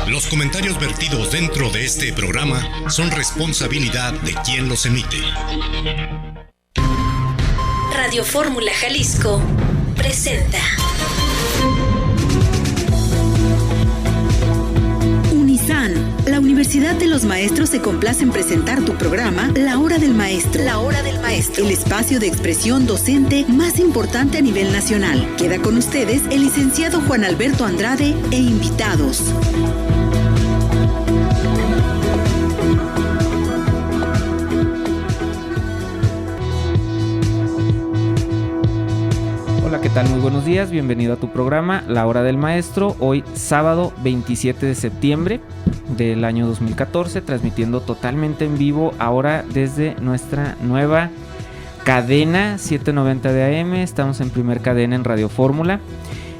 Los comentarios vertidos dentro de este programa son responsabilidad de quien los emite. Radio Fórmula Jalisco presenta Unisan, la Universidad de los Maestros se complace en presentar tu programa La Hora del Maestro. La Hora del Maestro, el espacio de expresión docente más importante a nivel nacional. Queda con ustedes el licenciado Juan Alberto Andrade e invitados. Hola, ¿qué tal? Muy buenos días, bienvenido a tu programa La Hora del Maestro. Hoy sábado 27 de septiembre del año 2014, transmitiendo totalmente en vivo ahora desde nuestra nueva cadena 790 de AM. Estamos en primer cadena en Radio Fórmula.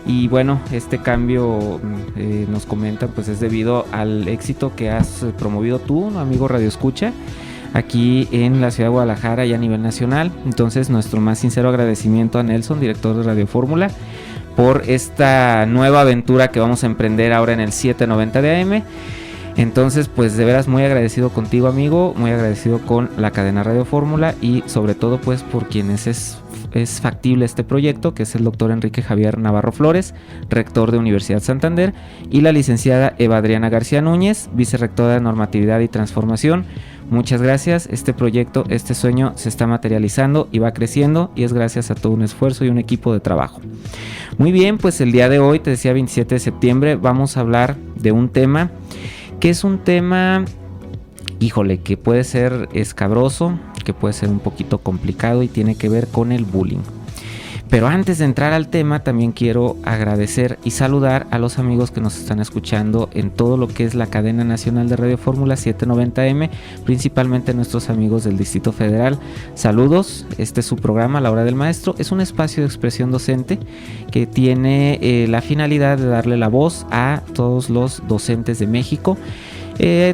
Y bueno, este cambio nos comentan pues es debido al éxito que has promovido tú, amigo Radio Escucha, aquí en la ciudad de Guadalajara y a nivel nacional. Entonces nuestro más sincero agradecimiento a Nelson, director de Radio Fórmula, por esta nueva aventura que vamos a emprender ahora en el 790 de AM. Entonces pues de veras muy agradecido contigo, amigo, muy agradecido con la cadena Radio Fórmula y sobre todo pues por quienes es factible este proyecto, que es el doctor Enrique Javier Navarro Flores, rector de Universidad Santander, y la licenciada Eva Adriana García Núñez, vicerrectora de Normatividad y Transformación. Muchas gracias. Este proyecto, este sueño se está materializando y va creciendo, y es gracias a todo un esfuerzo y un equipo de trabajo. Muy bien, pues el día de hoy, te decía 27 de septiembre, vamos a hablar de un tema que es un tema, híjole, que puede ser escabroso, que puede ser un poquito complicado y tiene que ver con el bullying. Pero antes de entrar al tema, también quiero agradecer y saludar a los amigos que nos están escuchando en todo lo que es la cadena nacional de Radio Fórmula 790M, principalmente nuestros amigos del Distrito Federal. Saludos, este es su programa La Hora del Maestro. Es un espacio de expresión docente que tiene la finalidad de darle la voz a todos los docentes de México,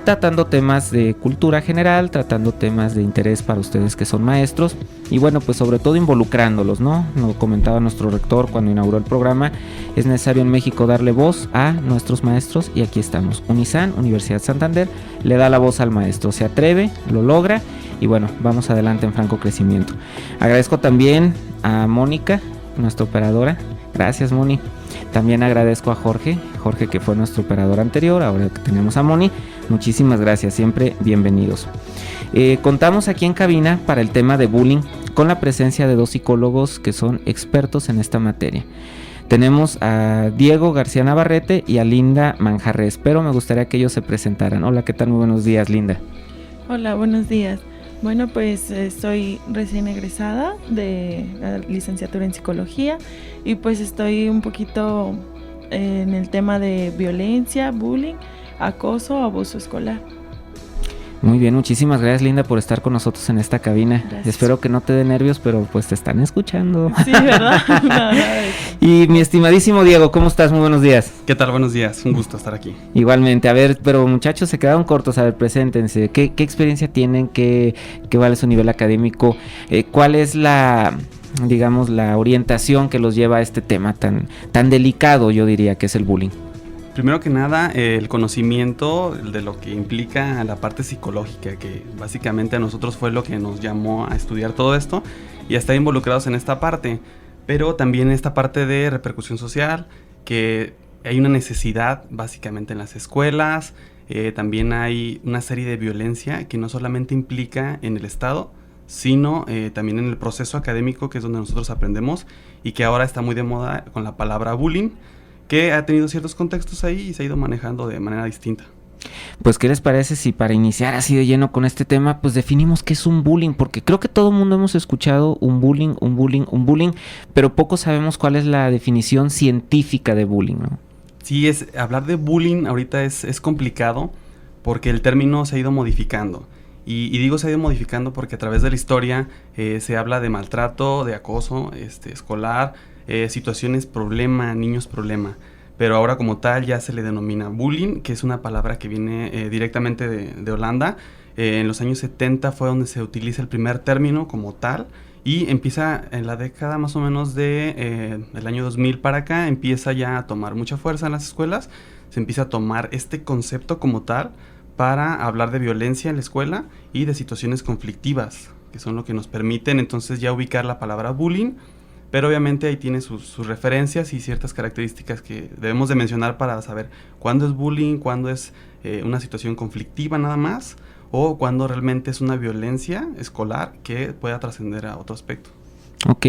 tratando temas de cultura general, tratando temas de interés para ustedes que son maestros y bueno, pues sobre todo involucrándolos, ¿no? Nos comentaba nuestro rector cuando inauguró el programa, es necesario en México darle voz a nuestros maestros y aquí estamos. Unisan, Universidad Santander, le da la voz al maestro, se atreve, lo logra y bueno, vamos adelante en franco crecimiento. Agradezco también a Mónica, nuestra operadora. Gracias, Moni. También agradezco a Jorge que fue nuestro operador anterior, ahora que tenemos a Moni. Muchísimas gracias, siempre bienvenidos. Contamos aquí en cabina para el tema de bullying con la presencia de dos psicólogos que son expertos en esta materia. Tenemos a Diego García Navarrete y a Linda Manjarres, pero me gustaría que ellos se presentaran. Hola, ¿qué tal? Muy buenos días, Linda. Hola, buenos días. Bueno, pues soy recién egresada de la licenciatura en psicología y pues estoy un poquito en el tema de violencia, bullying, acoso, abuso escolar. Muy bien, muchísimas gracias, Linda, por estar con nosotros en esta cabina. Gracias. Espero que no te dé nervios, pero pues te están escuchando. Sí, ¿verdad? Y mi estimadísimo Diego, ¿cómo estás? Muy buenos días. ¿Qué tal? Buenos días, un gusto estar aquí. Igualmente, a ver, pero muchachos, se quedaron cortos, a ver, preséntense. ¿Qué experiencia tienen? ¿Qué vale su nivel académico? ¿Cuál es la orientación que los lleva a este tema tan delicado, yo diría, que es el bullying? Primero que nada, el conocimiento de lo que implica la parte psicológica, que básicamente a nosotros fue lo que nos llamó a estudiar todo esto y a estar involucrados en esta parte, pero también esta parte de repercusión social, que hay una necesidad básicamente en las escuelas, también hay una serie de violencia que no solamente implica en el Estado, sino también en el proceso académico, que es donde nosotros aprendemos y que ahora está muy de moda con la palabra bullying, que ha tenido ciertos contextos ahí y se ha ido manejando de manera distinta. Pues, ¿qué les parece si para iniciar así de lleno con este tema, pues definimos qué es un bullying? Porque creo que todo el mundo hemos escuchado un bullying, pero poco sabemos cuál es la definición científica de bullying, ¿no? Sí, hablar de bullying ahorita es complicado porque el término se ha ido modificando. Y digo se ha ido modificando porque a través de la historia se habla de maltrato, de acoso escolar, situaciones problema, niños problema. Pero ahora como tal ya se le denomina bullying, que es una palabra que viene directamente de Holanda. En los años 70 fue donde se utiliza el primer término como tal y empieza en la década más o menos del año 2000 para acá, empieza ya a tomar mucha fuerza en las escuelas. se empieza a tomar este concepto como tal para hablar de violencia en la escuela y de situaciones conflictivas, que son lo que nos permiten entonces ya ubicar la palabra bullying, pero obviamente ahí tiene sus referencias y ciertas características que debemos de mencionar para saber cuándo es bullying, cuándo es una situación conflictiva nada más, o cuándo realmente es una violencia escolar que pueda trascender a otro aspecto. Ok,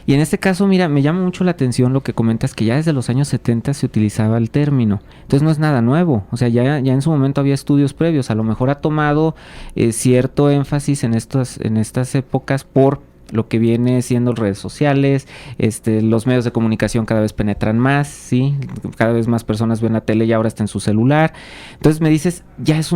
y en este caso, mira, me llama mucho la atención lo que comentas, que ya desde los años 70 se utilizaba el término, entonces no es nada nuevo, o sea, ya en su momento había estudios previos, a lo mejor ha tomado cierto énfasis en estas épocas por lo que viene siendo redes sociales, los medios de comunicación cada vez penetran más, ¿sí? Cada vez más personas ven la tele y ahora está en su celular. Entonces me dices, ya es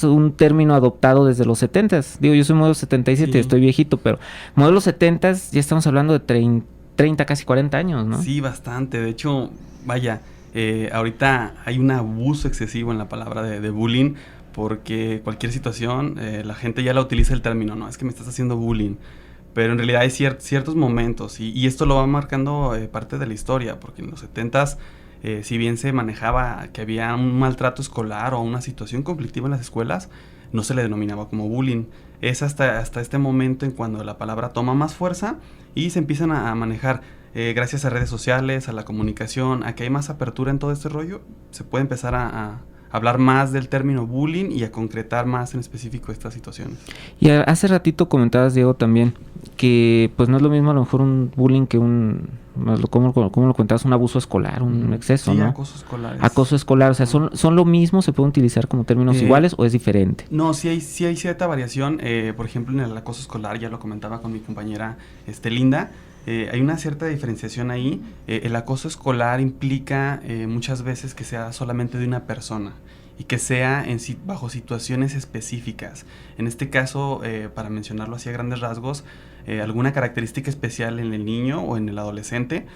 un término adoptado desde los 70s. Digo, yo soy modelo 77, estoy viejito, pero modelo 70s ya estamos hablando de 30, casi 40 años, ¿no? Sí, bastante. De hecho, vaya, ahorita hay un abuso excesivo en la palabra de bullying, porque cualquier situación, la gente ya la utiliza el término, no, es que me estás haciendo bullying. Pero en realidad hay ciertos momentos y esto lo va marcando parte de la historia, porque en los 70s, si bien se manejaba que había un maltrato escolar o una situación conflictiva en las escuelas, no se le denominaba como bullying. Es hasta este momento en cuando la palabra toma más fuerza y se empiezan a manejar gracias a redes sociales, a la comunicación, a que hay más apertura en todo este rollo, se puede empezar a hablar más del término bullying y a concretar más en específico estas situaciones. Y hace ratito comentabas, Diego, también que pues no es lo mismo a lo mejor un bullying que ¿cómo lo comentabas? Un abuso escolar, un exceso, sí, ¿no? acoso escolar. Acoso escolar, o sea, ¿son lo mismo? ¿Se pueden utilizar como términos iguales o es diferente? No, sí hay cierta variación. Por ejemplo, en el acoso escolar, ya lo comentaba con mi compañera Linda, hay una cierta diferenciación ahí. El acoso escolar implica muchas veces que sea solamente de una persona y que sea bajo situaciones específicas. En este caso, para mencionarlo así a grandes rasgos, alguna característica especial en el niño o en el adolescente,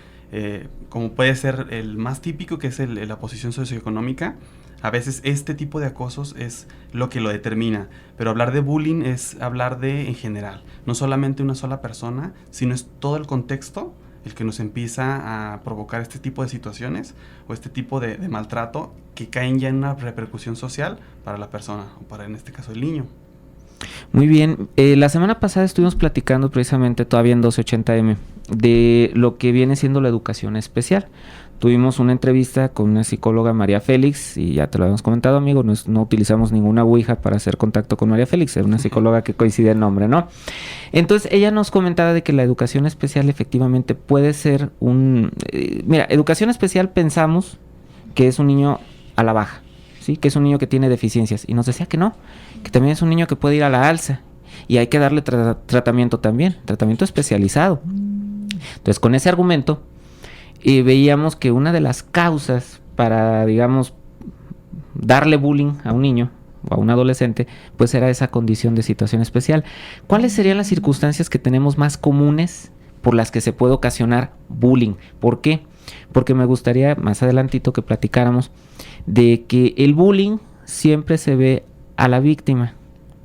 como puede ser el más típico, que es la posición socioeconómica. A veces este tipo de acosos es lo que lo determina, pero hablar de bullying es hablar de en general, no solamente una sola persona, sino es todo el contexto el que nos empieza a provocar este tipo de situaciones o este tipo de maltrato que caen ya en una repercusión social para la persona o para, en este caso, el niño. Muy bien, la semana pasada estuvimos platicando precisamente todavía en 1280M de lo que viene siendo la educación especial. Tuvimos una entrevista con una psicóloga, María Félix, y ya te lo habíamos comentado, amigo, no utilizamos ninguna ouija para hacer contacto con María Félix, era una psicóloga que coincide el nombre, ¿no? Entonces ella nos comentaba de que la educación especial efectivamente puede ser mira, educación especial pensamos que es un niño a la baja, ¿sí? Que es un niño que tiene deficiencias, y nos decía que no, que también es un niño que puede ir a la alza, y hay que darle tratamiento también, tratamiento especializado. Entonces con ese argumento veíamos que una de las causas para, digamos, darle bullying a un niño o a un adolescente, pues era esa condición de situación especial. ¿Cuáles serían las circunstancias que tenemos más comunes por las que se puede ocasionar bullying? ¿Por qué? Porque me gustaría más adelantito que platicáramos de que el bullying siempre se ve a la víctima,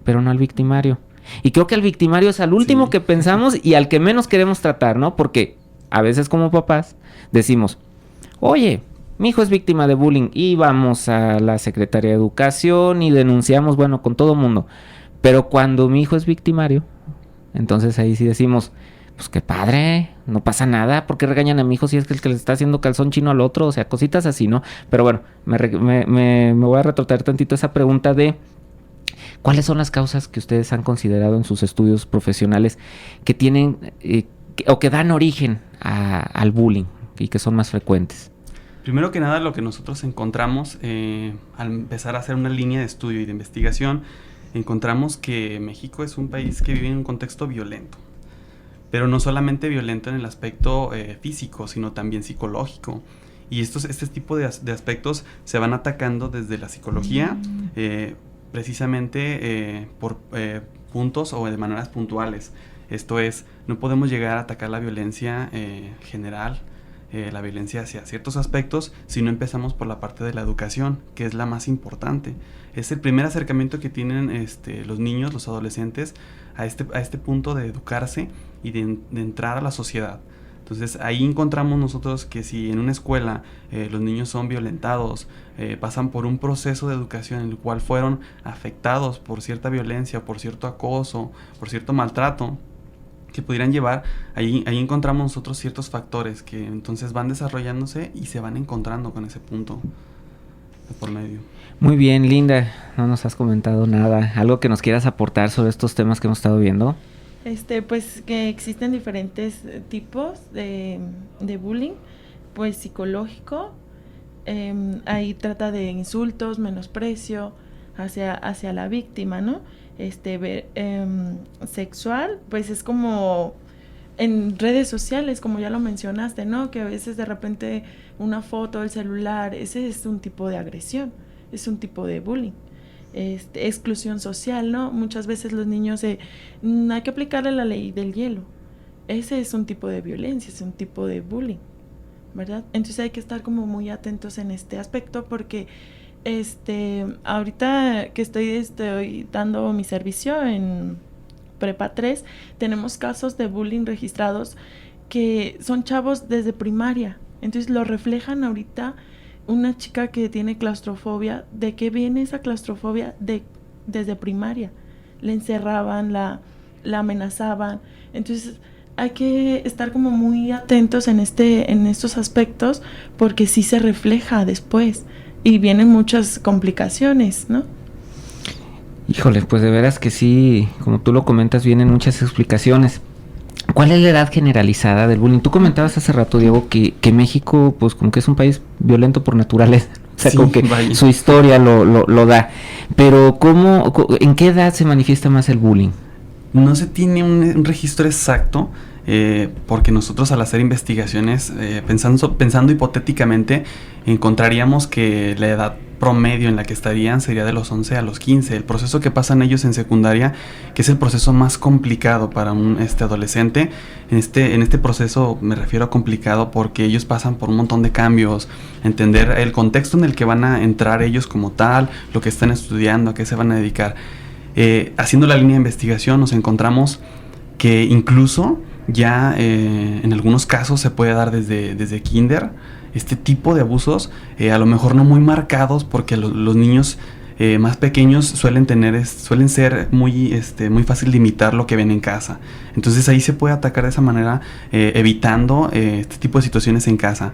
pero no al victimario. Y creo que al victimario es al último que pensamos y al que menos queremos tratar, ¿no? Porque a veces como papás decimos, oye, mi hijo es víctima de bullying, y vamos a la Secretaría de Educación y denunciamos, bueno, con todo mundo. Pero cuando mi hijo es victimario, entonces ahí sí decimos, pues qué padre, no pasa nada, ¿por qué regañan a mi hijo si es que el que le está haciendo calzón chino al otro? O sea, cositas así, ¿no? Pero bueno, me voy a retrotraer tantito esa pregunta de ¿cuáles son las causas que ustedes han considerado en sus estudios profesionales que tienen o que dan origen al bullying y que son más frecuentes? Primero que nada, lo que nosotros encontramos al empezar a hacer una línea de estudio y de investigación, encontramos que México es un país que vive en un contexto violento, pero no solamente violento en el aspecto físico, sino también psicológico. Y este tipo de aspectos se van atacando desde la psicología, precisamente por puntos o de maneras puntuales. Esto es, no podemos llegar a atacar la violencia general, la violencia hacia ciertos aspectos, si no empezamos por la parte de la educación, que es la más importante. Es el primer acercamiento que tienen los niños, los adolescentes, a este punto de educarse y de entrar a la sociedad. Entonces ahí encontramos nosotros que si en una escuela los niños son violentados, pasan por un proceso de educación en el cual fueron afectados por cierta violencia, por cierto acoso, por cierto maltrato que pudieran llevar, ahí encontramos nosotros ciertos factores que entonces van desarrollándose y se van encontrando con ese punto de por medio. Muy bien, Linda, no nos has comentado nada, algo que nos quieras aportar sobre estos temas que hemos estado viendo. Pues que existen diferentes tipos de bullying, pues psicológico, ahí trata de insultos, menosprecio hacia la víctima, ¿no? Sexual, pues es como en redes sociales, como ya lo mencionaste, ¿no? Que a veces de repente una foto del celular, ese es un tipo de agresión, es un tipo de bullying. Exclusión social, ¿no? Muchas veces los niños hay que aplicarle la ley del hielo. Ese es un tipo de violencia, es un tipo de bullying, ¿verdad? Entonces hay que estar como muy atentos en este aspecto porque ahorita que estoy dando mi servicio en Prepa 3, tenemos casos de bullying registrados que son chavos desde primaria. Entonces lo reflejan ahorita. Una chica que tiene claustrofobia, ¿de qué viene esa claustrofobia? Desde primaria. Le encerraban, la amenazaban. Entonces hay que estar como muy atentos en estos aspectos porque sí se refleja después y vienen muchas complicaciones, ¿no? Híjole, pues de veras que sí, como tú lo comentas, vienen muchas explicaciones. ¿Cuál es la edad generalizada del bullying? Tú comentabas hace rato, Diego, que México, pues como que es un país violento por naturaleza. O sea, sí, como que vaya. Su historia lo da. Pero ¿en qué edad se manifiesta más el bullying? No se tiene un registro exacto, porque nosotros al hacer investigaciones, pensando hipotéticamente, encontraríamos que la edad promedio en la que estarían sería de los 11 a los 15. El proceso que pasan ellos en secundaria, que es el proceso más complicado para un adolescente. En este proceso me refiero a complicado porque ellos pasan por un montón de cambios, entender el contexto en el que van a entrar ellos como tal, lo que están estudiando, a qué se van a dedicar. Haciendo la línea de investigación nos encontramos que incluso ya en algunos casos se puede dar desde kinder. Este tipo de abusos, a lo mejor no muy marcados, porque los niños más pequeños suelen ser muy fácil de imitar lo que ven en casa. Entonces ahí se puede atacar de esa manera, evitando este tipo de situaciones en casa.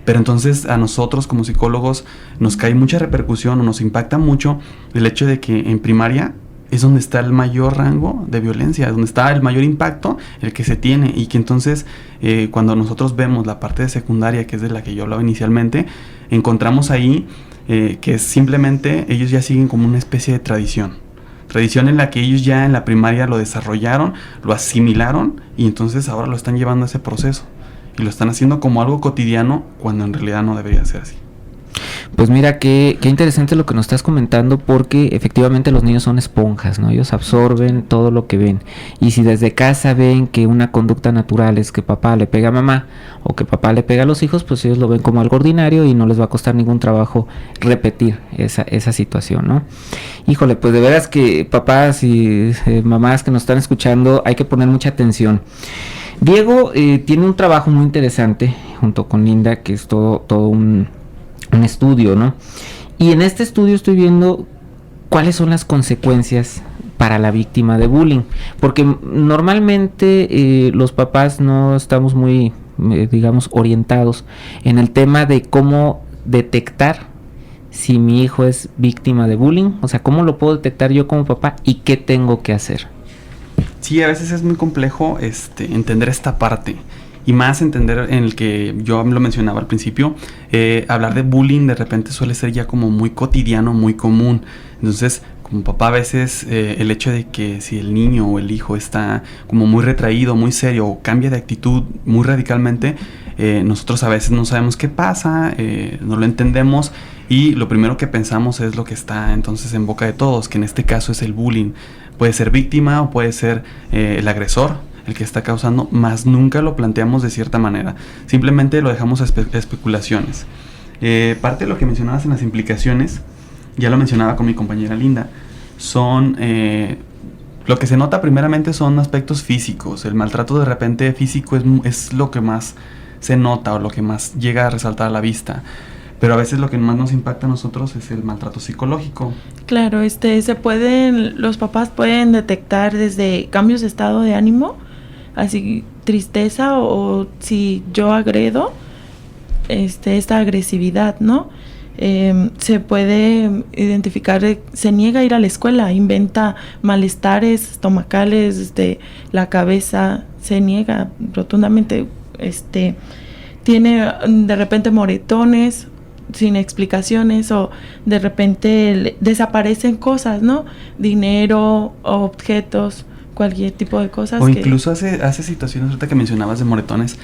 Pero entonces a nosotros como psicólogos nos cae mucha repercusión o nos impacta mucho el hecho de que en primaria es donde está el mayor rango de violencia, donde está el mayor impacto, el que se tiene, y que entonces cuando nosotros vemos la parte de secundaria, que es de la que yo hablaba inicialmente, encontramos ahí que simplemente ellos ya siguen como una especie de tradición en la que ellos ya en la primaria lo desarrollaron, lo asimilaron, y entonces ahora lo están llevando a ese proceso, y lo están haciendo como algo cotidiano, cuando en realidad no debería ser así. Pues mira, qué interesante lo que nos estás comentando, porque efectivamente los niños son esponjas, ¿no? Ellos absorben todo lo que ven, y si desde casa ven que una conducta natural es que papá le pega a mamá o que papá le pega a los hijos, pues ellos lo ven como algo ordinario y no les va a costar ningún trabajo repetir esa situación, ¿no? Híjole, pues de veras que papás y mamás que nos están escuchando, hay que poner mucha atención. Diego tiene un trabajo muy interesante junto con Linda, que es todo un estudio, ¿no? Y en este estudio estoy viendo cuáles son las consecuencias para la víctima de bullying, porque normalmente los papás no estamos muy, digamos, orientados en el tema de cómo detectar si mi hijo es víctima de bullying, o sea, cómo lo puedo detectar yo como papá y qué tengo que hacer. Sí, a veces es muy complejo entender esta parte. Y más entender en el que yo lo mencionaba al principio, hablar de bullying de repente suele ser ya como muy cotidiano, muy común. Entonces, como papá, a veces el hecho de que si el niño o el hijo está como muy retraído, muy serio, o cambia de actitud muy radicalmente, nosotros a veces no sabemos qué pasa, no lo entendemos, y lo primero que pensamos es lo que está entonces en boca de todos, que en este caso es el bullying. Puede ser víctima o puede ser el agresor el que está causando, más nunca lo planteamos de cierta manera, simplemente lo dejamos a especulaciones. Parte de lo que mencionabas en las implicaciones, ya lo mencionaba con mi compañera Linda, son Lo que se nota primeramente son aspectos físicos. El maltrato de repente físico es lo que más se nota o lo que más llega a resaltar a la vista. Pero a veces lo que más nos impacta a nosotros es el maltrato psicológico. Claro, los papás pueden detectar desde cambios de estado de ánimo, así tristeza o si yo agredo, esta agresividad, ¿no? Se puede identificar, se niega a ir a la escuela, inventa malestares estomacales, la cabeza, se niega rotundamente, tiene de repente moretones sin explicaciones o de repente desaparecen cosas, ¿no? Dinero, objetos, cualquier tipo de cosas. O incluso hace situaciones, ahorita que mencionabas de moretones,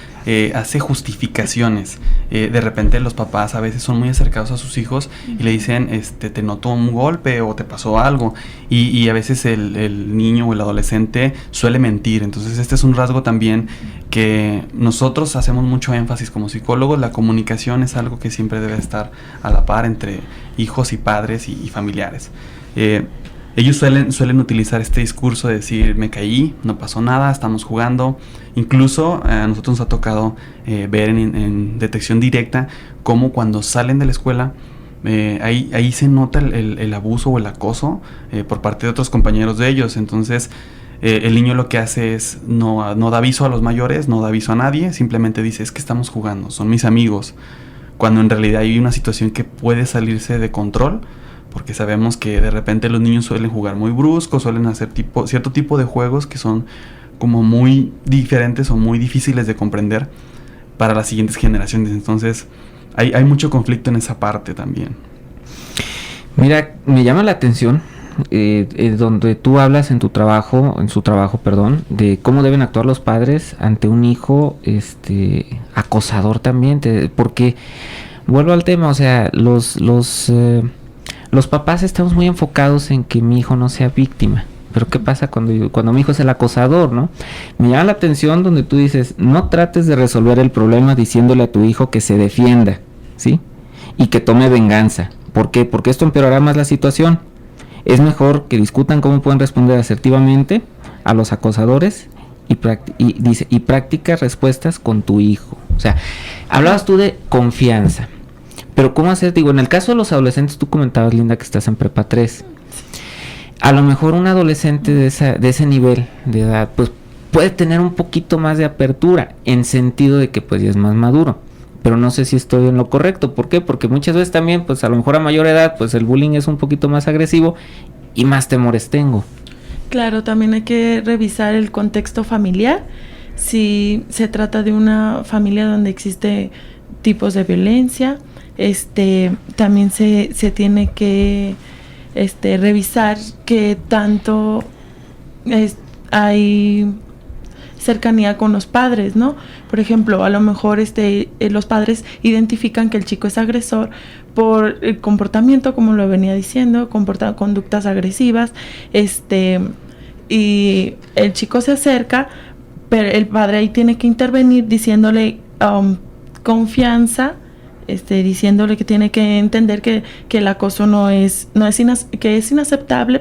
hace justificaciones. De repente los papás a veces son muy acercados a sus hijos y le dicen, te notó un golpe o te pasó algo. Y a veces el niño o el adolescente suele mentir. Entonces este es un rasgo también que nosotros hacemos mucho énfasis como psicólogos. La comunicación es algo que siempre debe estar a la par entre hijos y padres y familiares. Ellos suelen utilizar este discurso de decir, me caí, no pasó nada, estamos jugando. Incluso a nosotros nos ha tocado ver en detección directa cómo cuando salen de la escuela, ahí se nota el abuso o el acoso por parte de otros compañeros de ellos. Entonces el niño lo que hace es no da aviso a los mayores, no da aviso a nadie, simplemente dice, es que estamos jugando, son mis amigos. Cuando en realidad hay una situación que puede salirse de control, porque sabemos que de repente los niños suelen jugar muy bruscos, suelen hacer cierto tipo de juegos que son como muy diferentes o muy difíciles de comprender para las siguientes generaciones. Entonces hay mucho conflicto en esa parte también. Mira, me llama la atención donde tú hablas en su trabajo, de cómo deben actuar los padres ante un hijo acosador también, porque vuelvo al tema, o sea, los papás estamos muy enfocados en que mi hijo no sea víctima. Pero ¿qué pasa cuando mi hijo es el acosador, no? Me llama la atención donde tú dices, no trates de resolver el problema diciéndole a tu hijo que se defienda, ¿sí? Y que tome venganza. ¿Por qué? Porque esto empeorará más la situación. Es mejor que discutan cómo pueden responder asertivamente a los acosadores y practica respuestas con tu hijo. O sea, hablabas tú de confianza. Pero ¿cómo hacer? Digo, en el caso de los adolescentes, tú comentabas, Linda, que estás en prepa 3. A lo mejor un adolescente de ese nivel de edad, pues puede tener un poquito más de apertura, en sentido de que pues ya es más maduro. Pero no sé si estoy en lo correcto. ¿Por qué? Porque muchas veces también, pues a lo mejor a mayor edad, pues el bullying es un poquito más agresivo y más temores tengo. Claro, también hay que revisar el contexto familiar. Si se trata de una familia donde existe tipos de violencia, también se tiene que revisar qué tanto hay cercanía con los padres, ¿no? Por ejemplo, a lo mejor los padres identifican que el chico es agresor por el comportamiento, como lo venía diciendo, conductas agresivas, y el chico se acerca, pero el padre ahí tiene que intervenir diciéndole confianza, diciéndole que tiene que entender que el acoso que es inaceptable,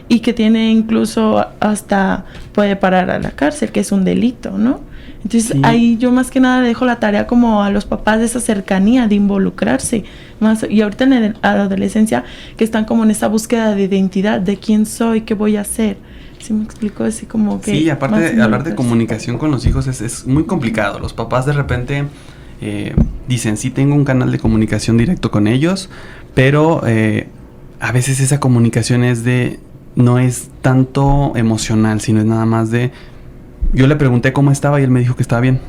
y que tiene incluso hasta puede parar a la cárcel, que es un delito, ¿no? Entonces sí. Ahí yo más que nada dejo la tarea como a los papás de esa cercanía, de involucrarse más, y ahorita en la adolescencia que están como en esa búsqueda de identidad, de quién soy, qué voy a hacer. ¿Sí me explico? Así como que sí, aparte de hablar de comunicación con los hijos es muy complicado. Los papás de repente dicen, sí tengo un canal de comunicación directo con ellos, pero a veces esa comunicación no es tanto emocional, sino es nada más yo le pregunté cómo estaba y él me dijo que estaba bien,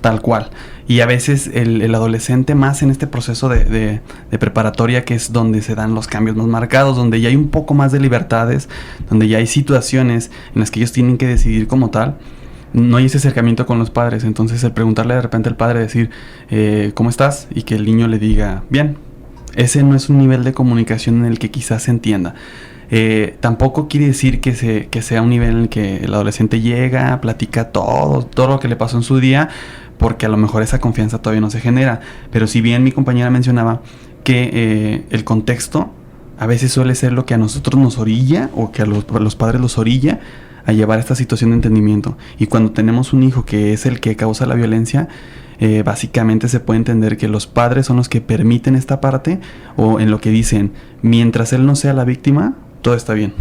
tal cual. Y a veces el adolescente, más en este proceso de preparatoria, que es donde se dan los cambios más marcados, donde ya hay un poco más de libertades, donde ya hay situaciones en las que ellos tienen que decidir como tal, no hay ese acercamiento con los padres. Entonces el preguntarle de repente al padre, decir ¿cómo estás? Y que el niño le diga bien, ese no es un nivel de comunicación en el que quizás se entienda. Tampoco quiere decir que sea un nivel en el que el adolescente llega, platica todo lo que le pasó en su día, porque a lo mejor esa confianza todavía no se genera. Pero si bien mi compañera mencionaba que el contexto a veces suele ser lo que a nosotros nos orilla o que a los padres los orilla a llevar esta situación de entendimiento. Y cuando tenemos un hijo que es el que causa la violencia, básicamente se puede entender que los padres son los que permiten esta parte, o en lo que dicen, mientras él no sea la víctima, todo está bien.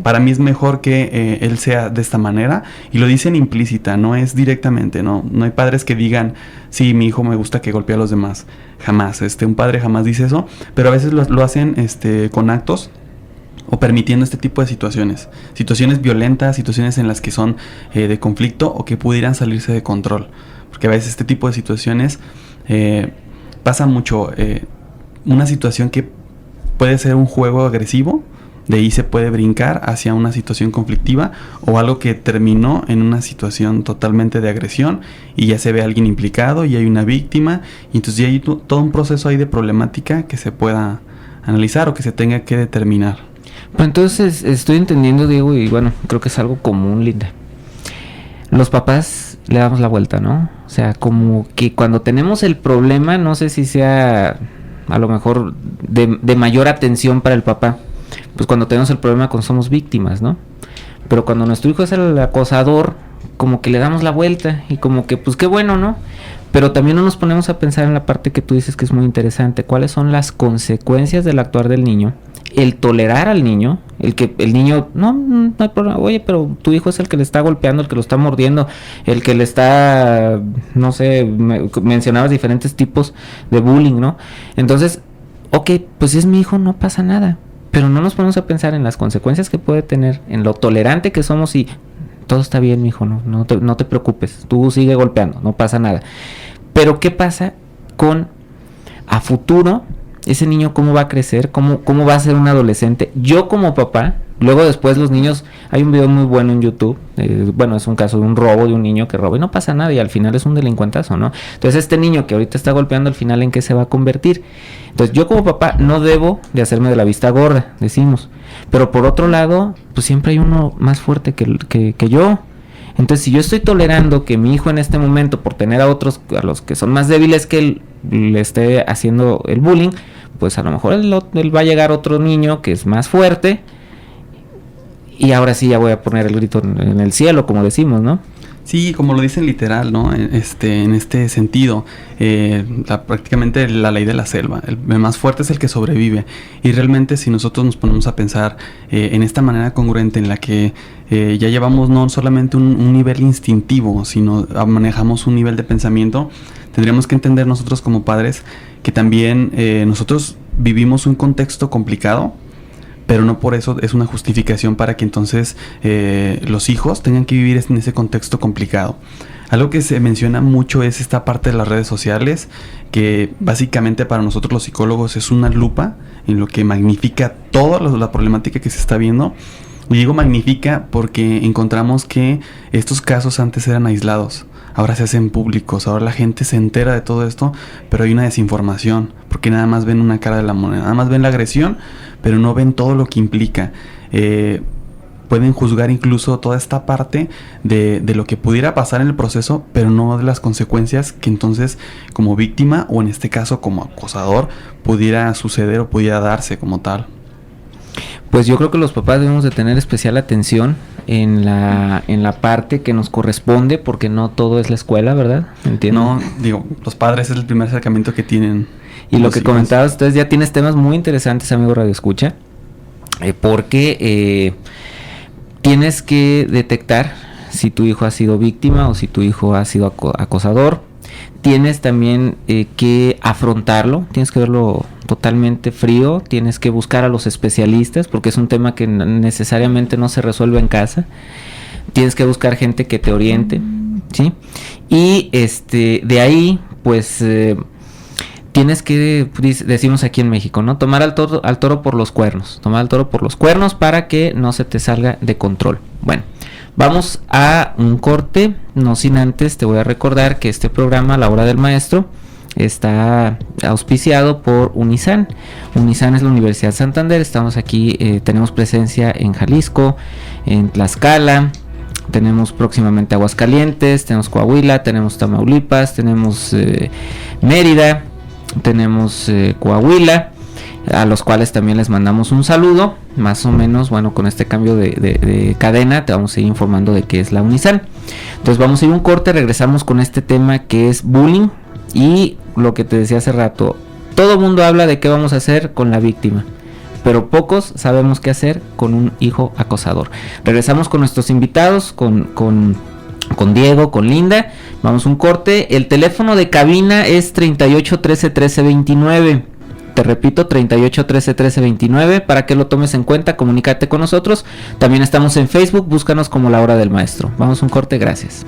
Para mí es mejor que él sea de esta manera, y lo dicen implícita, no es directamente, no hay padres que digan, sí, mi hijo me gusta que golpee a los demás, jamás, un padre jamás dice eso, pero a veces lo hacen con actos o permitiendo este tipo de situaciones violentas, situaciones en las que son de conflicto o que pudieran salirse de control, porque a veces este tipo de situaciones pasa mucho, una situación que puede ser un juego agresivo, de ahí se puede brincar hacia una situación conflictiva o algo que terminó en una situación totalmente de agresión y ya se ve a alguien implicado y hay una víctima, y entonces ya hay todo un proceso ahí de problemática que se pueda analizar o que se tenga que determinar. Pues entonces estoy entendiendo, Diego, y bueno, creo que es algo común, Linda. Los papás le damos la vuelta, ¿no? O sea, como que cuando tenemos el problema, no sé si sea a lo mejor de mayor atención para el papá, pues cuando tenemos el problema cuando somos víctimas, ¿no? Pero cuando nuestro hijo es el acosador, como que le damos la vuelta y como que pues qué bueno, ¿no? Pero también no nos ponemos a pensar en la parte que tú dices que es muy interesante, cuáles son las consecuencias del actuar del niño, el tolerar al niño, el que el niño, no hay problema, oye, pero tu hijo es el que le está golpeando, el que lo está mordiendo, el que le está, no sé, mencionabas diferentes tipos de bullying, ¿no? Entonces, ok, pues si es mi hijo no pasa nada, pero no nos ponemos a pensar en las consecuencias que puede tener, en lo tolerante que somos y todo está bien, mijo, no te preocupes, tú sigue golpeando, no pasa nada. Pero ¿qué pasa con a futuro ese niño? ¿Cómo va a crecer? ¿Cómo va a ser un adolescente? Yo como papá, luego después los niños, hay un video muy bueno en YouTube, bueno, es un caso de un robo, de un niño que roba y no pasa nada y al final es un delincuentazo, ¿no? Entonces este niño que ahorita está golpeando, al final ¿en qué se va a convertir? Entonces yo como papá no debo de hacerme de la vista gorda, decimos, pero por otro lado, pues siempre hay uno más fuerte que yo. Entonces si yo estoy tolerando que mi hijo en este momento, por tener a otros, a los que son más débiles que él, le esté haciendo el bullying, pues a lo mejor él va a llegar otro niño que es más fuerte y ahora sí ya voy a poner el grito en el cielo, como decimos, ¿no? Sí, como lo dicen literal, ¿no? En este sentido, prácticamente la ley de la selva, el más fuerte es el que sobrevive, y realmente si nosotros nos ponemos a pensar en esta manera congruente en la que ya llevamos no solamente un nivel instintivo, sino manejamos un nivel de pensamiento, tendríamos que entender nosotros como padres que también nosotros vivimos un contexto complicado, pero no por eso es una justificación para que entonces los hijos tengan que vivir en ese contexto complicado. Algo que se menciona mucho es esta parte de las redes sociales, que básicamente para nosotros los psicólogos es una lupa en lo que magnifica toda la problemática que se está viendo. Y digo magnifica porque encontramos que estos casos antes eran aislados, ahora se hacen públicos, ahora la gente se entera de todo esto, pero hay una desinformación, porque nada más ven una cara de la moneda, nada más ven la agresión, pero no ven todo lo que implica. Pueden juzgar incluso toda esta parte de lo que pudiera pasar en el proceso, pero no de las consecuencias que entonces como víctima, o en este caso como acosador, pudiera suceder o pudiera darse como tal. Pues yo creo que los papás debemos de tener especial atención en la parte que nos corresponde, porque no todo es la escuela, ¿verdad? ¿Entiendo? No, digo, los padres es el primer acercamiento que tienen. Y lo que comentabas, entonces ya tienes temas muy interesantes, amigo Radio Escucha, porque tienes que detectar si tu hijo ha sido víctima o si tu hijo ha sido acosador. Tienes también que afrontarlo, tienes que verlo totalmente frío, tienes que buscar a los especialistas, porque es un tema que necesariamente no se resuelve en casa. Tienes que buscar gente que te oriente, ¿sí? Y de ahí, pues tienes que, decimos aquí en México, ¿no? Tomar al toro por los cuernos, para que no se te salga de control. Bueno, vamos a un corte, no sin antes te voy a recordar que este programa, La Hora del Maestro, está auspiciado por Unisan. Unisan es la Universidad Santander. Estamos aquí, tenemos presencia en Jalisco, en Tlaxcala, tenemos próximamente Aguascalientes, tenemos Coahuila, tenemos Tamaulipas, tenemos Mérida, tenemos Coahuila, a los cuales también les mandamos un saludo. Más o menos, bueno, con este cambio de cadena te vamos a ir informando de qué es la Unisan. Entonces vamos a ir un corte, regresamos con este tema que es bullying y lo que te decía hace rato. Todo el mundo habla de qué vamos a hacer con la víctima, pero pocos sabemos qué hacer con un hijo acosador. Regresamos con nuestros invitados, con Diego, con Linda. Vamos a un corte. El teléfono de cabina es 38 13 13 29. Te repito, 38 13 13 29, para que lo tomes en cuenta, comunícate con nosotros. También estamos en Facebook, búscanos como La Hora del Maestro. Vamos a un corte, gracias.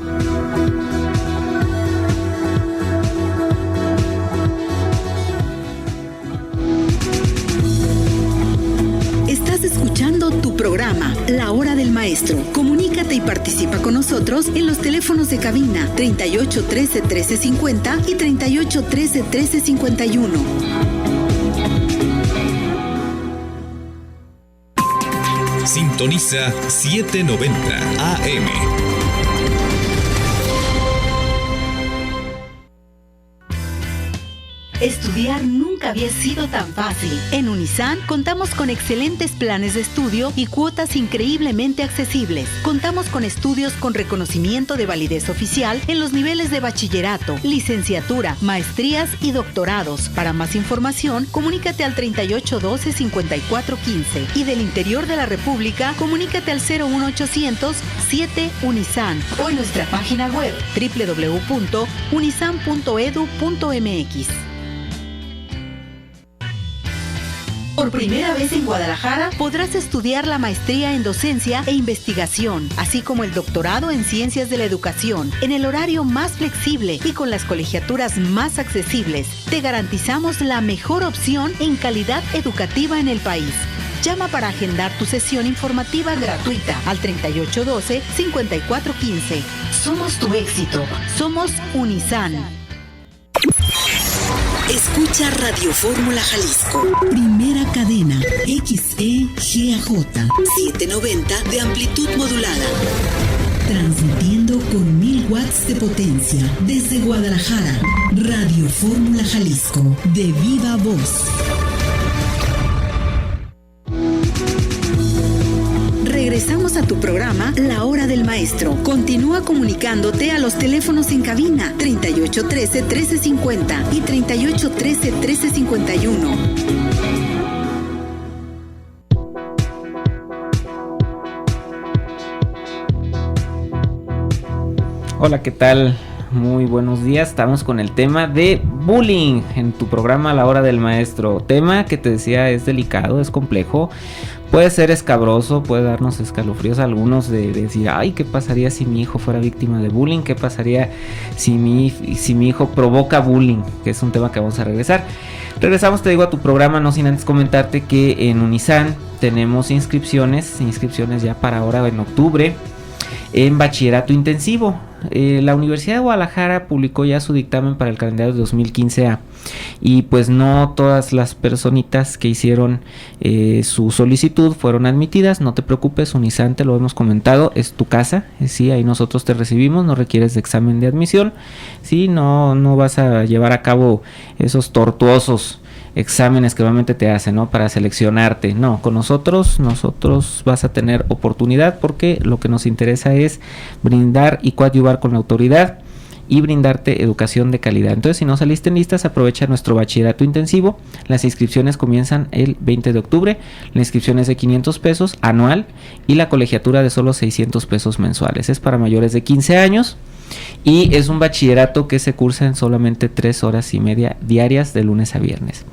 Estás escuchando tu programa, La Hora del Maestro. Comunícate y participa con nosotros en los teléfonos de cabina 38 13 13 50 y 38 13 13 51. Sintoniza 790 AM. Estudiar nunca había sido tan fácil. En Unisan contamos con excelentes planes de estudio y cuotas increíblemente accesibles. Contamos con estudios con reconocimiento de validez oficial en los niveles de bachillerato, licenciatura, maestrías y doctorados. Para más información, comunícate al 3812-5415 y del interior de la República, comunícate al 01800 7 Unisan o en nuestra página web www.unisan.edu.mx. Por primera vez en Guadalajara podrás estudiar la maestría en docencia e investigación, así como el doctorado en ciencias de la educación, en el horario más flexible y con las colegiaturas más accesibles. Te garantizamos la mejor opción en calidad educativa en el país. Llama para agendar tu sesión informativa gratuita al 3812-5415. Somos tu éxito. Somos Unisan. Escucha Radio Fórmula Jalisco. Primera cadena, XEGAJ, 790 de amplitud modulada. transmitiendo con 1000 watts de potencia desde Guadalajara. Radio Fórmula Jalisco, de viva voz. Regresamos a tu programa La Hora del Maestro. Continúa comunicándote a los teléfonos en cabina 3813-1350 y 3813-1351. Hola, ¿qué tal? Muy buenos días. Estamos con el tema de bullying en tu programa La Hora del Maestro. Tema que te decía es delicado, es complejo. Puede ser escabroso, puede darnos escalofríos a algunos de decir, ay, ¿qué pasaría si mi hijo fuera víctima de bullying? ¿Qué pasaría si mi hijo provoca bullying? Que es un tema que vamos a regresar. Regresamos, te digo, a tu programa, no sin antes comentarte que en Unisan tenemos inscripciones ya para ahora en octubre en bachillerato intensivo. La Universidad de Guadalajara publicó ya su dictamen para el calendario de 2015A y pues no todas las personitas que hicieron su solicitud fueron admitidas. No te preocupes, Unisan, te lo hemos comentado, es tu casa, sí, ahí nosotros te recibimos, no requieres de examen de admisión, sí, no vas a llevar a cabo esos tortuosos exámenes que normalmente te hacen, ¿no? Para seleccionarte. No, con nosotros vas a tener oportunidad porque lo que nos interesa es brindar y coadyuvar con la autoridad y brindarte educación de calidad. Entonces, si no saliste en listas, aprovecha nuestro bachillerato intensivo. Las inscripciones comienzan el 20 de octubre. La inscripción es de 500 pesos anual y la colegiatura de solo 600 pesos mensuales. Es para mayores de 15 años. Y es un bachillerato que se cursa en solamente 3 horas y media diarias de lunes a viernes.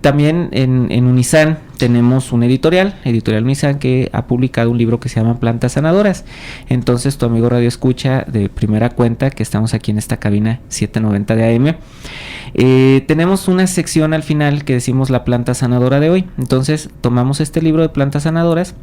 También en Unisan tenemos un editorial Unisan, que ha publicado un libro que se llama Plantas Sanadoras. Entonces, tu amigo Radio Escucha de primera cuenta, que estamos aquí en esta cabina 790 de AM, tenemos una sección al final que decimos la planta sanadora de hoy. Entonces, tomamos este libro de plantas sanadoras,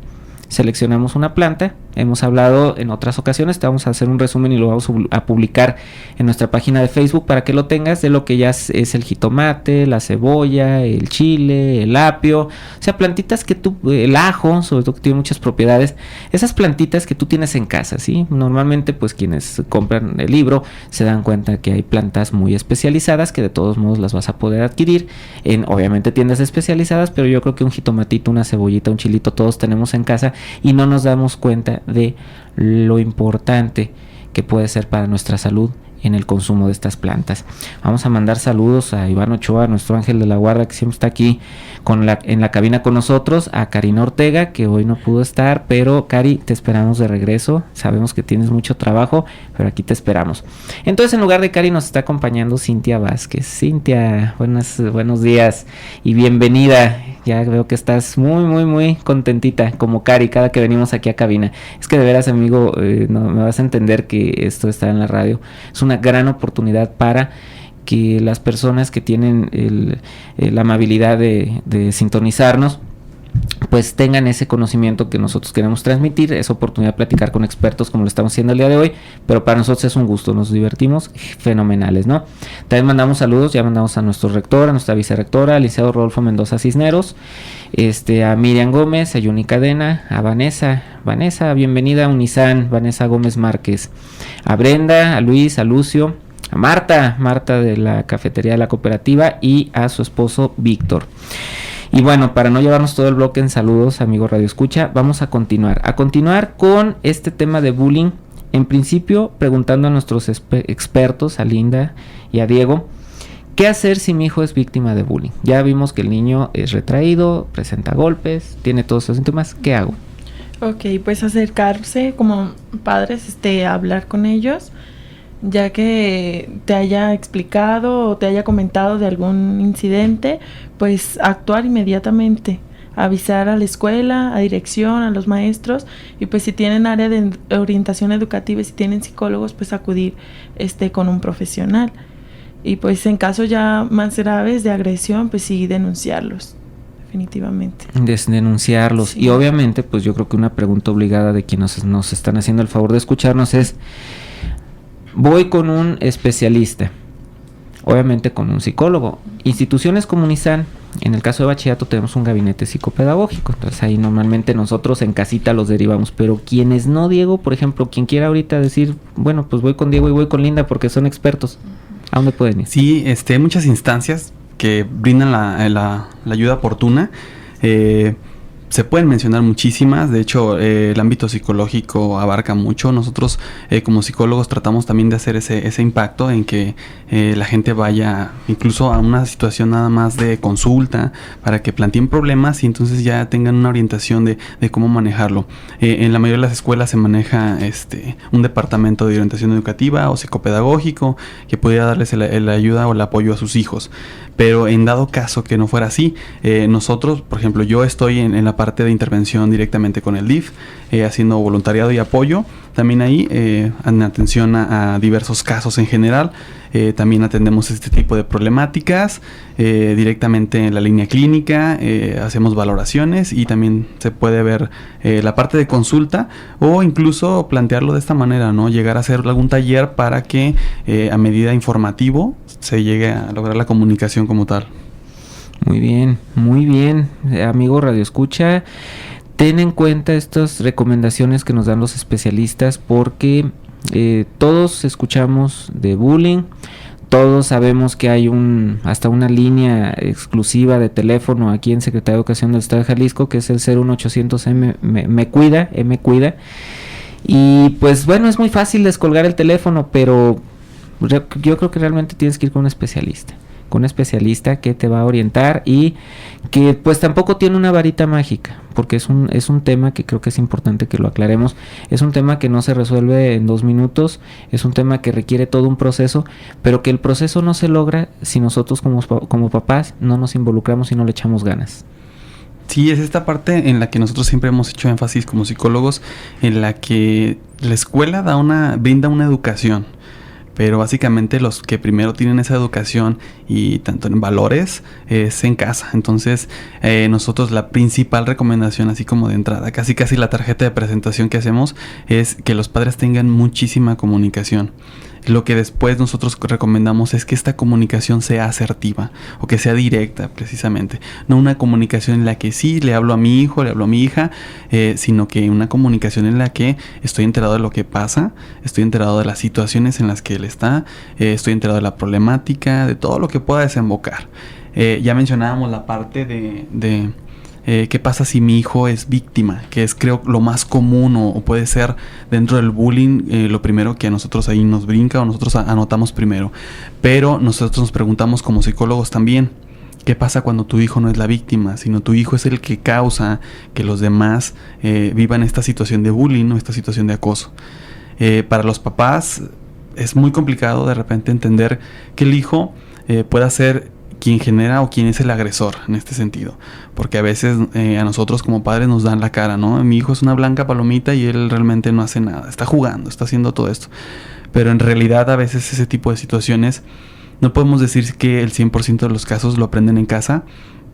seleccionamos una planta, hemos hablado en otras ocasiones. Te vamos a hacer un resumen y lo vamos a publicar en nuestra página de Facebook para que lo tengas, de lo que ya es el jitomate, la cebolla, el chile, el apio, o sea, plantitas que el ajo, sobre todo, que tiene muchas propiedades, esas plantitas que tú tienes en casa, ¿sí? Normalmente pues quienes compran el libro se dan cuenta que hay plantas muy especializadas que de todos modos las vas a poder adquirir en, obviamente, tiendas especializadas, pero yo creo que un jitomatito, una cebollita, un chilito todos tenemos en casa y no nos damos cuenta de lo importante que puede ser para nuestra salud en el consumo de estas plantas. Vamos a mandar saludos a Iván Ochoa, nuestro ángel de la guarda, que siempre está aquí en la cabina con nosotros, a Karina Ortega, que hoy no pudo estar, pero Cari, te esperamos de regreso. Sabemos que tienes mucho trabajo, pero aquí te esperamos. Entonces, en lugar de Cari, nos está acompañando Cintia Vázquez. Cintia, buenos días y bienvenida. Ya veo que estás muy contentita, como Cari, cada que venimos aquí a cabina. Es que de veras, amigo, no me vas a entender que esto está en la radio. Es una gran oportunidad para que las personas que tienen la amabilidad de sintonizarnos, pues tengan ese conocimiento que nosotros queremos transmitir, esa oportunidad de platicar con expertos como lo estamos haciendo el día de hoy, pero para nosotros es un gusto, nos divertimos fenomenales, ¿no? También mandamos saludos, ya mandamos a nuestro rector, a nuestra vicerrectora, al licenciado Rodolfo Mendoza Cisneros, a Miriam Gómez, a Yuni Cadena, a Vanessa, bienvenida a Unisan, Vanessa Gómez Márquez, a Brenda, a Luis, a Lucio, a Marta de la cafetería de la cooperativa y a su esposo Víctor. Y bueno, para no llevarnos todo el bloque en saludos, amigo Radio Escucha, vamos a continuar con este tema de bullying. En principio, preguntando a nuestros expertos, a Linda y a Diego, ¿qué hacer si mi hijo es víctima de bullying? Ya vimos que el niño es retraído, presenta golpes, tiene todos esos síntomas. ¿Qué hago? Ok, pues acercarse como padres, hablar con ellos, ya que te haya explicado o te haya comentado de algún incidente, pues actuar inmediatamente, avisar a la escuela, a dirección, a los maestros, y pues si tienen área de orientación educativa y si tienen psicólogos, pues acudir con un profesional. Y pues en casos ya más graves de agresión, pues sí, denunciarlos, definitivamente. Denunciarlos. Sí. Y obviamente, pues yo creo que una pregunta obligada de quienes nos están haciendo el favor de escucharnos es: voy con un especialista, obviamente con un psicólogo. Instituciones como Unisan, en el caso de bachillerato tenemos un gabinete psicopedagógico, entonces ahí normalmente nosotros en casita los derivamos, pero quienes no, Diego, por ejemplo, quien quiera ahorita decir, bueno, pues voy con Diego y voy con Linda porque son expertos, ¿a dónde pueden ir? Sí, hay muchas instancias que brindan la ayuda oportuna. Se pueden mencionar muchísimas, de hecho el ámbito psicológico abarca mucho. Nosotros como psicólogos tratamos también de hacer ese impacto en que la gente vaya incluso a una situación nada más de consulta para que planteen problemas y entonces ya tengan una orientación de cómo manejarlo. En la mayoría de las escuelas se maneja un departamento de orientación educativa o psicopedagógico que pudiera darles la ayuda o el apoyo a sus hijos. Pero en dado caso que no fuera así, nosotros, por ejemplo, yo estoy en la parte de intervención directamente con el DIF, haciendo voluntariado y apoyo. También ahí, en atención a diversos casos en general. También atendemos este tipo de problemáticas directamente en la línea clínica, hacemos valoraciones y también se puede ver la parte de consulta o incluso plantearlo de esta manera, ¿no? Llegar a hacer algún taller para que a medida informativo se llegue a lograr la comunicación como tal. Muy bien, amigo Radio Escucha. Ten en cuenta estas recomendaciones que nos dan los especialistas porque todos escuchamos de bullying, todos sabemos que hay hasta una línea exclusiva de teléfono aquí en Secretaría de Educación del Estado de Jalisco, que es el 01800 me cuida, y pues bueno, es muy fácil descolgar el teléfono, pero yo creo que realmente tienes que ir con un especialista que te va a orientar y que pues tampoco tiene una varita mágica, porque es un tema que creo que es importante que lo aclaremos. Es un tema que no se resuelve en 2 minutos, es un tema que requiere todo un proceso, pero que el proceso no se logra si nosotros como papás no nos involucramos y no le echamos ganas. Sí, es esta parte en la que nosotros siempre hemos hecho énfasis como psicólogos, en la que la escuela brinda una educación, pero básicamente los que primero tienen esa educación y tanto en valores es en casa. Entonces nosotros la principal recomendación, así como de entrada, casi la tarjeta de presentación que hacemos, es que los padres tengan muchísima comunicación. Lo que después nosotros recomendamos es que esta comunicación sea asertiva o que sea directa, precisamente. No una comunicación en la que sí le hablo a mi hijo, le hablo a mi hija, sino que una comunicación en la que estoy enterado de lo que pasa, estoy enterado de las situaciones en las que él está, estoy enterado de la problemática, de todo lo que pueda desembocar. Ya mencionábamos la parte de ¿qué pasa si mi hijo es víctima? Que es, creo, lo más común o puede ser dentro del bullying lo primero que a nosotros ahí nos brinca o nosotros anotamos primero. Pero nosotros nos preguntamos como psicólogos también, ¿qué pasa cuando tu hijo no es la víctima, sino tu hijo es el que causa que los demás vivan esta situación de bullying o esta situación de acoso? Para los papás es muy complicado de repente entender que el hijo pueda ser quien genera o quien es el agresor en este sentido, porque a veces a nosotros como padres nos dan la cara, ¿no? Mi hijo es una blanca palomita y él realmente no hace nada, está jugando, está haciendo todo esto, pero en realidad a veces ese tipo de situaciones no podemos decir que el 100% de los casos lo aprenden en casa,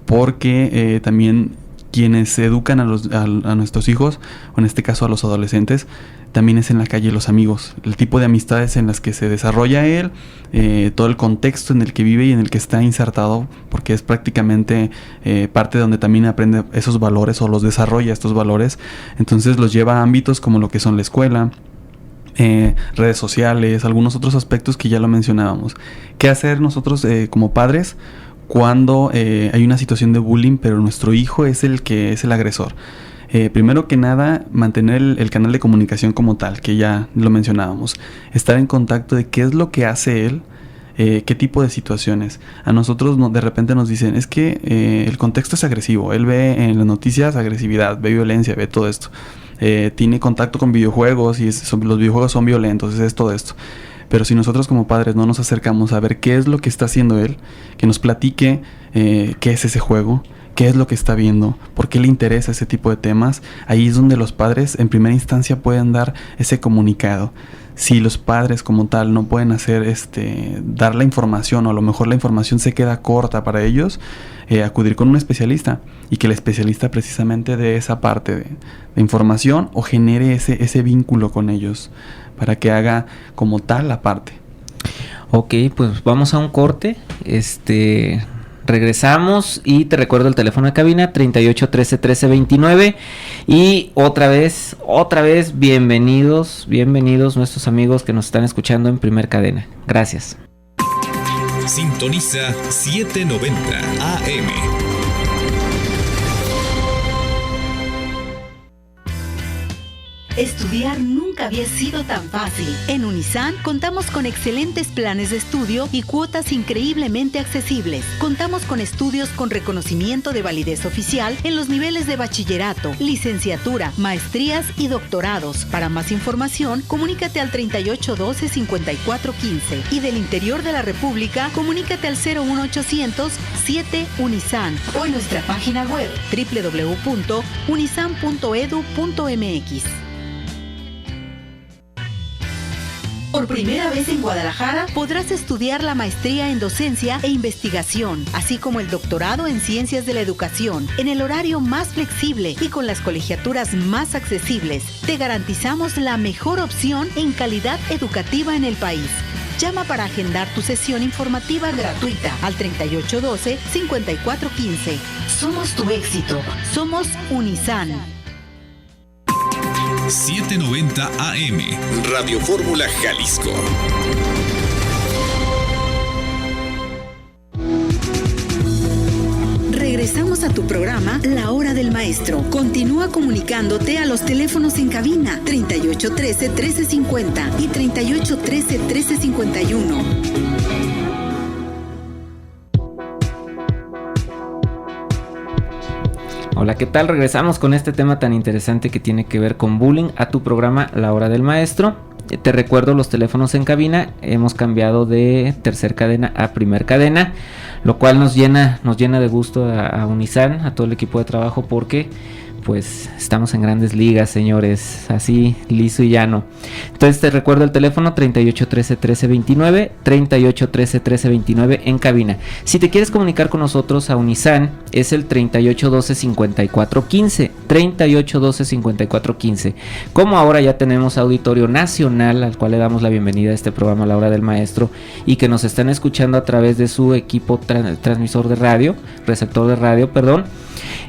porque también quienes educan a nuestros hijos, o en este caso a los adolescentes, también es en la calle los amigos, el tipo de amistades en las que se desarrolla él, todo el contexto en el que vive y en el que está insertado, porque es prácticamente parte de donde también aprende esos valores o los desarrolla estos valores. Entonces los lleva a ámbitos como lo que son la escuela, redes sociales, algunos otros aspectos que ya lo mencionábamos. ¿Qué hacer nosotros como padres cuando hay una situación de bullying, pero nuestro hijo es el que es el agresor? Primero que nada, mantener el canal de comunicación como tal, que ya lo mencionábamos. Estar en contacto de qué es lo que hace él, qué tipo de situaciones. A nosotros de repente nos dicen, es que el contexto es agresivo. Él ve en las noticias agresividad, ve violencia, ve todo esto. Tiene contacto con videojuegos y los videojuegos son violentos, es todo esto. Pero si nosotros como padres no nos acercamos a ver qué es lo que está haciendo él, que nos platique qué es ese juego, qué es lo que está viendo, por qué le interesa ese tipo de temas, ahí es donde los padres en primera instancia pueden dar ese comunicado. Si los padres como tal no pueden hacer dar la información, o a lo mejor la información se queda corta para ellos, acudir con un especialista, y que el especialista precisamente dé esa parte de información o genere ese vínculo con ellos para que haga como tal la parte. Ok, pues vamos a un corte. Regresamos y te recuerdo el teléfono de cabina 38 13 13 29 y otra vez bienvenidos nuestros amigos que nos están escuchando en Primer Cadena. Gracias. Sintoniza 790 AM. Estudiar nunca había sido tan fácil. En Unisan contamos con excelentes planes de estudio y cuotas increíblemente accesibles. Contamos con estudios con reconocimiento de validez oficial en los niveles de bachillerato, licenciatura, maestrías y doctorados. Para más información, comunícate al 3812-5415 y del interior de la República, comunícate al 01800 7 Unisan o en nuestra página web www.unisan.edu.mx. Por primera vez en Guadalajara podrás estudiar la maestría en docencia e investigación, así como el doctorado en ciencias de la educación, en el horario más flexible y con las colegiaturas más accesibles. Te garantizamos la mejor opción en calidad educativa en el país. Llama para agendar tu sesión informativa gratuita al 3812-5415. Somos tu éxito. Somos Unisan. 790 AM, Radio Fórmula Jalisco. Regresamos a tu programa La Hora del Maestro. Continúa comunicándote a los teléfonos en cabina 3813-1350 y 3813-1351. Hola, ¿qué tal? Regresamos con este tema tan interesante que tiene que ver con bullying a tu programa La Hora del Maestro. Te recuerdo los teléfonos en cabina. Hemos cambiado de tercer cadena a primer cadena, lo cual nos llena de gusto a Unisan, a todo el equipo de trabajo, porque pues estamos en grandes ligas, señores, así liso y llano. Entonces te recuerdo el teléfono 3813-1329, 3813-1329 en cabina. Si te quieres comunicar con nosotros a Unisan, es el 3812-5415, 3812-5415. Como ahora ya tenemos auditorio nacional, al cual le damos la bienvenida a este programa La Hora del Maestro, y que nos están escuchando a través de su equipo transmisor de radio, receptor de radio, perdón.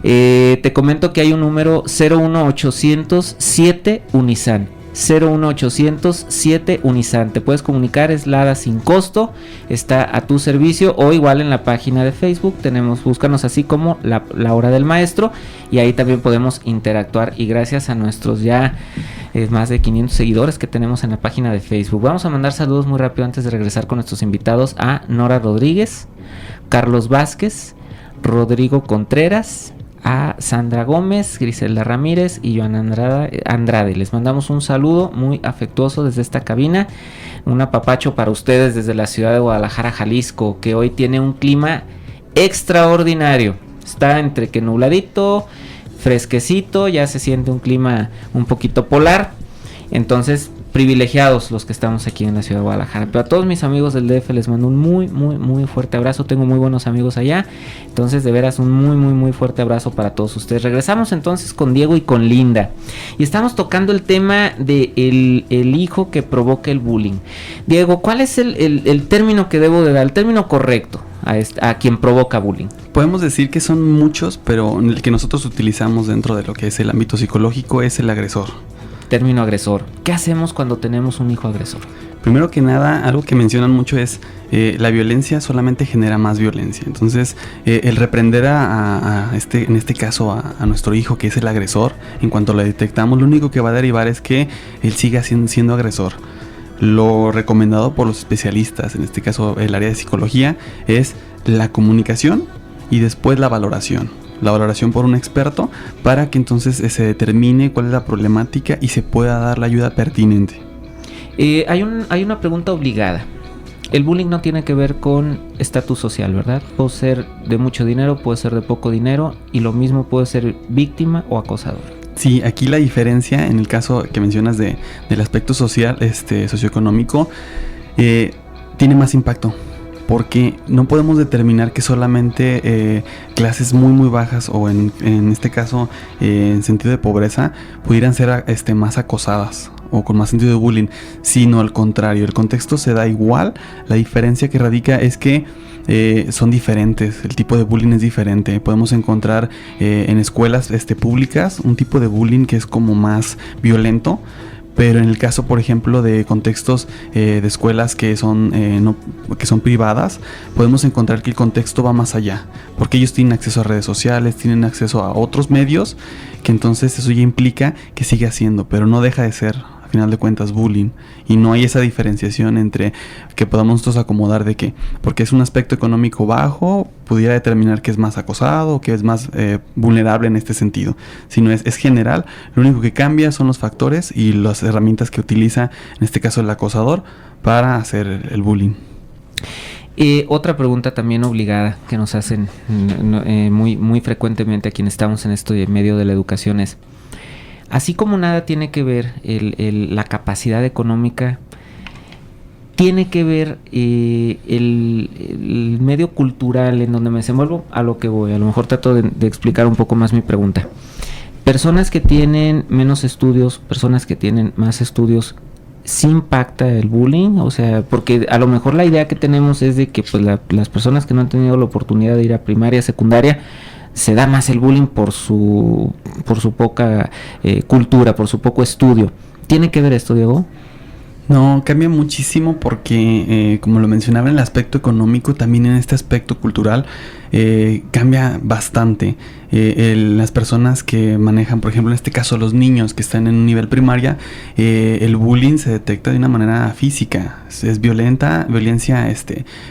Te comento que hay un número 01807 Unisan, 01807 Unisan. Te puedes comunicar, es LADA sin costo, está a tu servicio, o igual en la página de Facebook búscanos así como la Hora del Maestro, y ahí también podemos interactuar, y gracias a nuestros ya más de 500 seguidores que tenemos en la página de Facebook. Vamos a mandar saludos muy rápido antes de regresar con nuestros invitados: a Nora Rodríguez, Carlos Vázquez, Rodrigo Contreras, a Sandra Gómez, Griselda Ramírez y Joana Andrade. Les mandamos un saludo muy afectuoso desde esta cabina, un apapacho para ustedes desde la ciudad de Guadalajara, Jalisco, que hoy tiene un clima extraordinario. Está entre que nubladito, fresquecito, ya se siente un clima un poquito polar. Entonces, privilegiados los que estamos aquí en la ciudad de Guadalajara. Pero a todos mis amigos del DF les mando un muy, muy, muy fuerte abrazo. Tengo muy buenos amigos allá. Entonces, de veras, un muy, muy, muy fuerte abrazo para todos ustedes. Regresamos entonces con Diego y con Linda. Y estamos tocando el tema de el hijo que provoca el bullying. Diego, ¿cuál es el término que debo de dar? El término correcto a quien provoca bullying. Podemos decir que son muchos, pero el que nosotros utilizamos dentro de lo que es el ámbito psicológico es el agresor. Término agresor. ¿Qué hacemos cuando tenemos un hijo agresor? Primero que nada, algo que mencionan mucho es la violencia solamente genera más violencia. Entonces, el reprender en este caso a nuestro hijo, que es el agresor, en cuanto lo detectamos, lo único que va a derivar es que él siga siendo agresor. Lo recomendado por los especialistas, en este caso el área de psicología, es la comunicación y después la valoración. La valoración por un experto para que entonces se determine cuál es la problemática y se pueda dar la ayuda pertinente. Hay una pregunta obligada. El bullying no tiene que ver con estatus social, ¿verdad? Puede ser de mucho dinero, puede ser de poco dinero, y lo mismo puede ser víctima o acosador. Sí, aquí la diferencia en el caso que mencionas del aspecto social, socioeconómico, tiene más impacto. Porque no podemos determinar que solamente clases muy muy bajas, o en este caso en sentido de pobreza, pudieran ser más acosadas o con más sentido de bullying, sino al contrario, el contexto se da igual. La diferencia que radica es que son diferentes, el tipo de bullying es diferente. Podemos encontrar en escuelas públicas un tipo de bullying que es como más violento. Pero en el caso, por ejemplo, de contextos de escuelas que son privadas, podemos encontrar que el contexto va más allá, porque ellos tienen acceso a redes sociales, tienen acceso a otros medios, que entonces eso ya implica que sigue haciendo, pero no deja de ser, a final de cuentas, bullying. Y no hay esa diferenciación entre que podamos nosotros acomodar de que, porque es un aspecto económico bajo, pudiera determinar que es más acosado, que es más vulnerable en este sentido. Sino es general. Lo único que cambia son los factores y las herramientas que utiliza, en este caso el acosador, para hacer el bullying. Otra pregunta también obligada que nos hacen muy, muy frecuentemente a quienes estamos en este medio de la educación es: así como nada tiene que ver la capacidad económica, tiene que ver el medio cultural en donde me desenvuelvo. A lo que voy, a lo mejor trato de explicar un poco más mi pregunta. Personas que tienen menos estudios, personas que tienen más estudios, ¿sí impacta el bullying? O sea, porque a lo mejor la idea que tenemos es de que pues las personas que no han tenido la oportunidad de ir a primaria, secundaria, se da más el bullying por su poca cultura, por su poco estudio. ¿Tiene que ver esto, Diego? No, cambia muchísimo porque, como lo mencionaba, en el aspecto económico, también en este aspecto cultural cambia bastante. Las personas que manejan, por ejemplo, en este caso los niños que están en un nivel primaria, el bullying se detecta de una manera física. Es violencia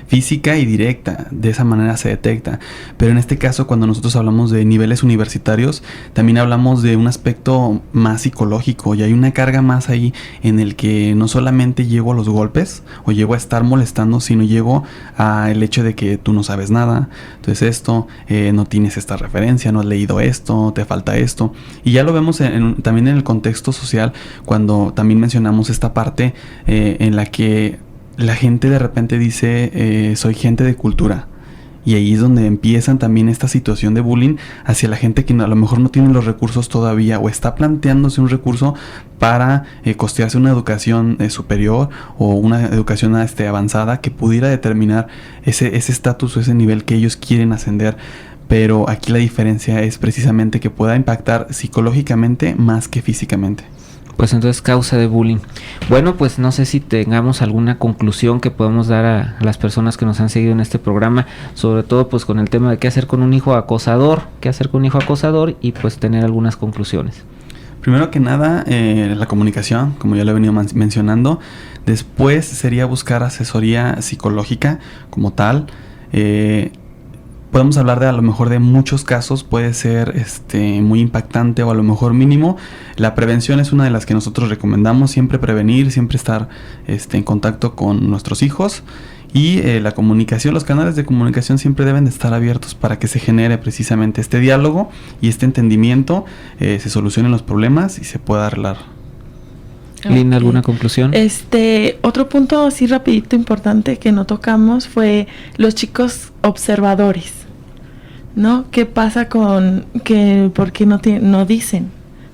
física y directa. De esa manera se detecta. Pero en este caso, cuando nosotros hablamos de niveles universitarios, también hablamos de un aspecto más psicológico, y hay una carga más ahí en el que no solamente solamente llego a los golpes o llego a estar molestando, sino llego al hecho de que tú no sabes nada, entonces esto, no tienes esta referencia, no has leído esto, te falta esto. Y ya lo vemos también en el contexto social, cuando también mencionamos esta parte en la que la gente de repente dice, soy gente de cultura. Y ahí es donde empiezan también esta situación de bullying hacia la gente que a lo mejor no tiene los recursos todavía o está planteándose un recurso para costearse una educación superior o una educación avanzada que pudiera determinar ese estatus o ese nivel que ellos quieren ascender. Pero aquí la diferencia es precisamente que pueda impactar psicológicamente más que físicamente. Pues entonces causa de bullying. Bueno, pues no sé si tengamos alguna conclusión que podemos dar a las personas que nos han seguido en este programa, sobre todo pues con el tema de qué hacer con un hijo acosador, y pues tener algunas conclusiones. Primero que nada, la comunicación, como ya lo he venido mencionando. Después sería buscar asesoría psicológica como tal. Podemos hablar de a lo mejor de muchos casos, puede ser muy impactante o a lo mejor mínimo. La prevención es una de las que nosotros recomendamos, siempre prevenir, siempre estar en contacto con nuestros hijos. Y la comunicación, los canales de comunicación siempre deben de estar abiertos para que se genere precisamente este diálogo y este entendimiento, se solucionen los problemas y se pueda arreglar. Linda, ¿alguna conclusión? Otro punto así rapidito importante que no tocamos fue los chicos observadores, ¿no? ¿Qué pasa con que por qué no dicen,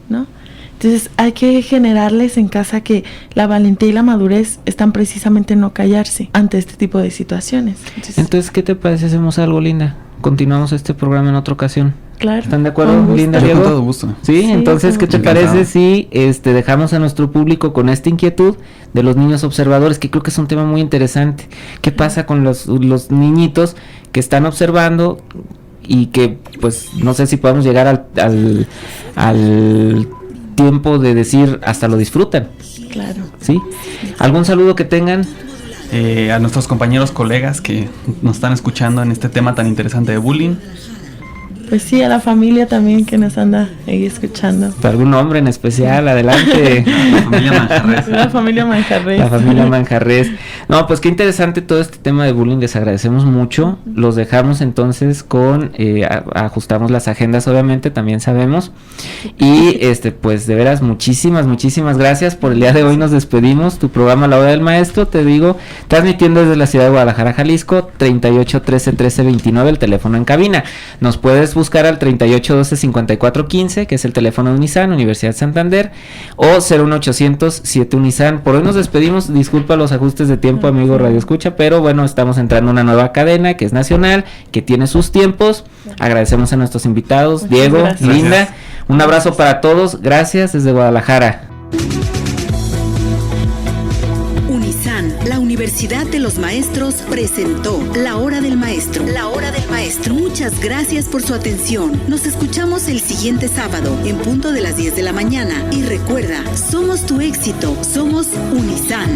¿no? Entonces hay que generarles en casa que la valentía y la madurez están precisamente en no callarse ante este tipo de situaciones. Entonces, ¿qué te parece si hacemos algo, Linda? Continuamos este programa en otra ocasión. Claro. ¿Están de acuerdo, Linda, Diego? Con todo gusto. Sí, entonces, ¿qué te parece si dejamos a nuestro público con esta inquietud de los niños observadores, que creo que es un tema muy interesante? ¿Qué pasa con los niñitos que están observando y que, pues, no sé si podemos llegar al tiempo de decir hasta lo disfrutan? Claro. ¿Sí? ¿Algún saludo que tengan? A nuestros compañeros, colegas que nos están escuchando en este tema tan interesante de bullying. Pues sí, a la familia también que nos anda ahí escuchando. ¿Algún nombre en especial? Adelante. La familia Manjarres. La familia Manjarres. La familia Manjarres. No, pues qué interesante todo este tema de bullying, les agradecemos mucho. Los dejamos entonces con, ajustamos las agendas obviamente, también sabemos. Y pues de veras, muchísimas gracias por el día de hoy. Nos despedimos. Tu programa La Hora del Maestro, te digo, transmitiendo desde la ciudad de Guadalajara, Jalisco, 38 13 13 29, el teléfono en cabina. Nos puedes buscar al 38 12 54 15, que es el teléfono de Unisan, Universidad Santander, o 01800 7 Unisan. Por hoy nos despedimos, disculpa los ajustes de tiempo, amigo Radio Escucha, pero bueno, estamos entrando a una nueva cadena que es nacional, que tiene sus tiempos. Agradecemos a nuestros invitados, muchas Diego, gracias. Linda, un abrazo para todos, gracias desde Guadalajara. La Universidad de los Maestros presentó La Hora del Maestro. La Hora del Maestro. Muchas gracias por su atención. Nos escuchamos el siguiente sábado en punto de las 10 de la mañana. Y recuerda, somos tu éxito, somos Unisan.